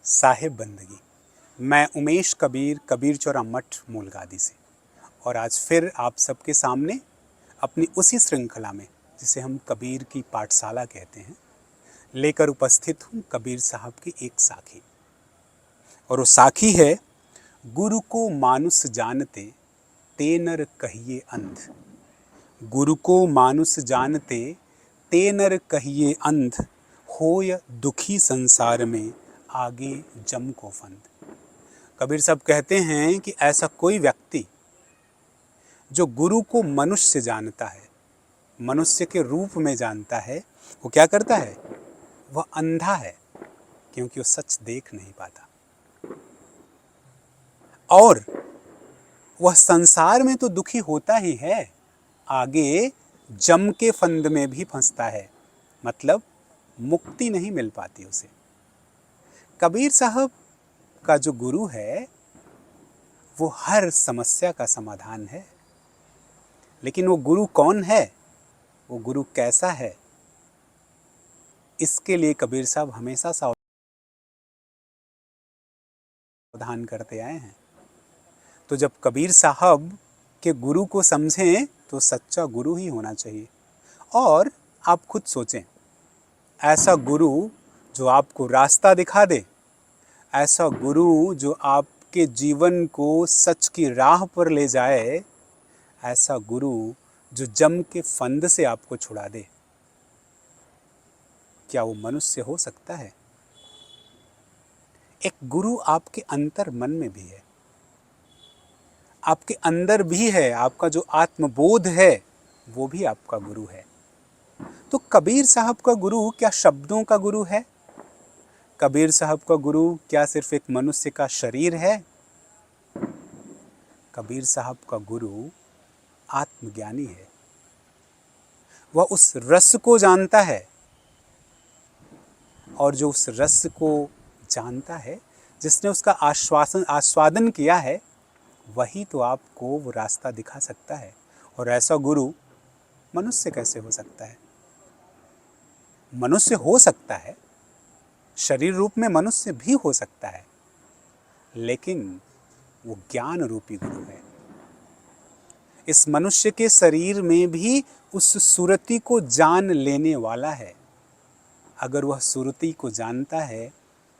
साहिब बंदगी। मैं उमेश कबीर, कबीर चौरा मठ मूलगादी से, और आज फिर आप सबके सामने अपनी उसी श्रृंखला में, जिसे हम कबीर की पाठशाला कहते हैं, लेकर उपस्थित हूँ कबीर साहब की एक साखी। और वो साखी है, गुरु को मानुष जानते ते नर कहिए अंध। गुरु को मानुष जानते ते नर कहिए अंध, होय दुखी संसार में आगे जम को फंद। कबीर साहब कहते हैं कि ऐसा कोई व्यक्ति जो गुरु को मनुष्य जानता है, मनुष्य के रूप में जानता है, वो क्या करता है? वह अंधा है, क्योंकि वो सच देख नहीं पाता। और वह संसार में तो दुखी होता ही है, आगे जम के फंद में भी फंसता है, मतलब मुक्ति नहीं मिल पाती उसे। कबीर साहब का जो गुरु है वो हर समस्या का समाधान है। लेकिन वो गुरु कौन है, वो गुरु कैसा है, इसके लिए कबीर साहब हमेशा सावधान करते आए हैं। तो जब कबीर साहब के गुरु को समझें तो सच्चा गुरु ही होना चाहिए। और आप खुद सोचें, ऐसा गुरु जो आपको रास्ता दिखा दे, ऐसा गुरु जो आपके जीवन को सच की राह पर ले जाए, ऐसा गुरु जो जम के फंद से आपको छुड़ा दे, क्या वो मनुष्य हो सकता है? एक गुरु आपके अंतर मन में भी है, आपके अंदर भी है। आपका जो आत्मबोध है वो भी आपका गुरु है। तो कबीर साहब का गुरु क्या शब्दों का गुरु है? कबीर साहब का गुरु क्या सिर्फ एक मनुष्य का शरीर है? कबीर साहब का गुरु आत्मज्ञानी है। वह उस रस को जानता है, और जो उस रस को जानता है, जिसने उसका आस्वादन किया है, वही तो आपको वो रास्ता दिखा सकता है। और ऐसा गुरु मनुष्य कैसे हो सकता है? मनुष्य हो सकता है, शरीर रूप में मनुष्य भी हो सकता है, लेकिन वो ज्ञान रूपी गुरु है। इस मनुष्य के शरीर में भी उस सुरति को जान लेने वाला है। अगर वह सुरति को जानता है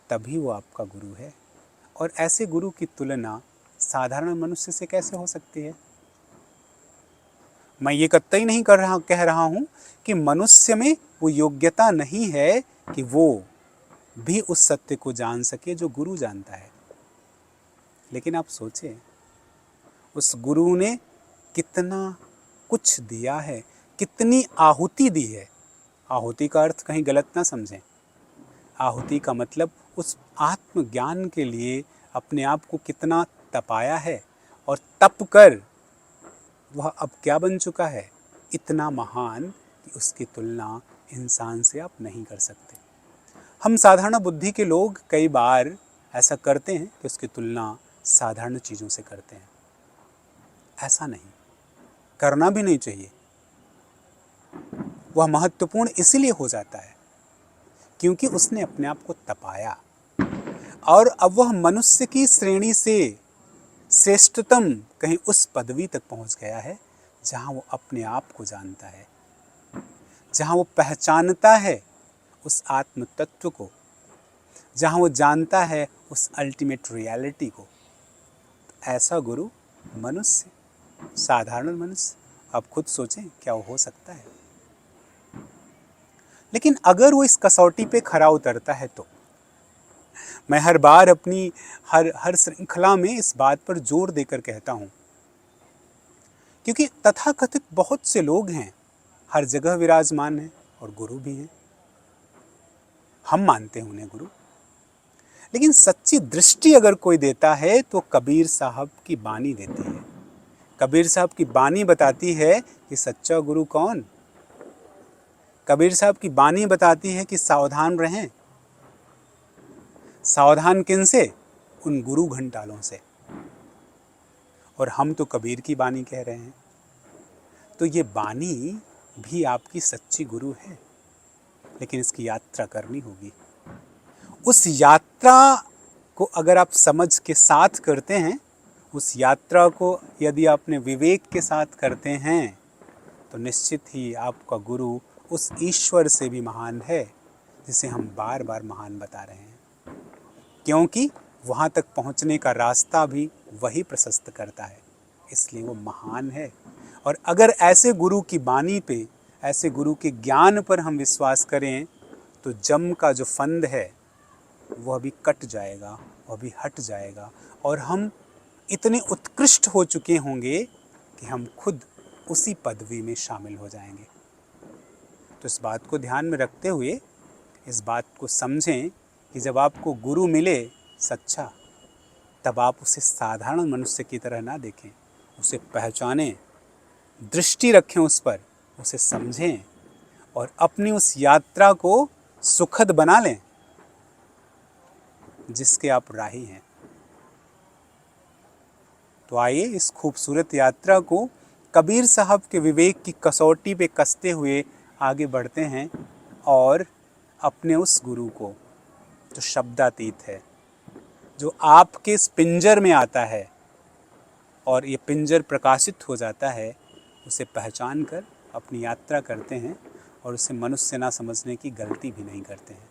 तभी वो आपका गुरु है। और ऐसे गुरु की तुलना साधारण मनुष्य से कैसे हो सकती है? मैं ये कतई नहीं कह रहा हूं कि मनुष्य में वो योग्यता नहीं है कि वो भी उस सत्य को जान सके जो गुरु जानता है। लेकिन आप सोचें, उस गुरु ने कितना कुछ दिया है, कितनी आहुति दी है। आहुति का अर्थ कहीं गलत ना समझें। आहुति का मतलब उस आत्मज्ञान के लिए अपने आप को कितना तपाया है, और तप कर वह अब क्या बन चुका है? इतना महान कि उसकी तुलना इंसान से आप नहीं कर सकते। हम साधारण बुद्धि के लोग कई बार ऐसा करते हैं कि उसकी तुलना साधारण चीज़ों से करते हैं। ऐसा नहीं, करना भी नहीं चाहिए। वह महत्वपूर्ण इसलिए हो जाता है क्योंकि उसने अपने आप को तपाया, और अब वह मनुष्य की श्रेणी से श्रेष्ठतम कहीं उस पदवी तक पहुंच गया है जहां वो अपने आप को जानता है, जहां वो पहचानता है उस आत्म तत्व को, जहां वो जानता है उस अल्टीमेट रियलिटी को। ऐसा गुरु मनुष्य, साधारण मनुष्य, आप खुद सोचें क्या वो हो सकता है? लेकिन अगर वो इस कसौटी पे खरा उतरता है तो मैं हर बार अपनी हर श्रृंखला में इस बात पर जोर देकर कहता हूं, क्योंकि तथाकथित बहुत से लोग हैं, हर जगह विराजमान हैं और गुरु भी हैं। हम मानते हैं उन्हें गुरु, लेकिन सच्ची दृष्टि अगर कोई देता है तो कबीर साहब की बानी देती है। कबीर साहब की बानी बताती है कि सच्चा गुरु कौन। कबीर साहब की बानी बताती है कि सावधान रहें। सावधान किनसे? उन गुरु घंटालों से। और हम तो कबीर की बानी कह रहे हैं, तो ये बानी भी आपकी सच्ची गुरु है। लेकिन इसकी यात्रा करनी होगी। उस यात्रा को अगर आप समझ के साथ करते हैं, उस यात्रा को यदि आपने विवेक के साथ करते हैं, तो निश्चित ही आपका गुरु उस ईश्वर से भी महान है जिसे हम बार बार महान बता रहे हैं, क्योंकि वहाँ तक पहुँचने का रास्ता भी वही प्रशस्त करता है, इसलिए वो महान है। और अगर ऐसे गुरु की वाणी पे, ऐसे गुरु के ज्ञान पर हम विश्वास करें, तो जम का जो फंद है वह भी कट जाएगा, वह भी हट जाएगा, और हम इतने उत्कृष्ट हो चुके होंगे कि हम खुद उसी पदवी में शामिल हो जाएंगे। तो इस बात को ध्यान में रखते हुए इस बात को समझें कि जब आपको गुरु मिले सच्चा, तब आप उसे साधारण मनुष्य की तरह ना देखें, उसे पहचानें, दृष्टि रखें उस पर, उसे समझें और अपनी उस यात्रा को सुखद बना लें जिसके आप राही हैं। तो आइए इस खूबसूरत यात्रा को कबीर साहब के विवेक की कसौटी पे कसते हुए आगे बढ़ते हैं और अपने उस गुरु को, जो शब्दातीत है, जो आपके इस पिंजर में आता है और ये पिंजर प्रकाशित हो जाता है, उसे पहचान कर अपनी यात्रा करते हैं और उसे मनुष्य ना समझने की गलती भी नहीं करते हैं।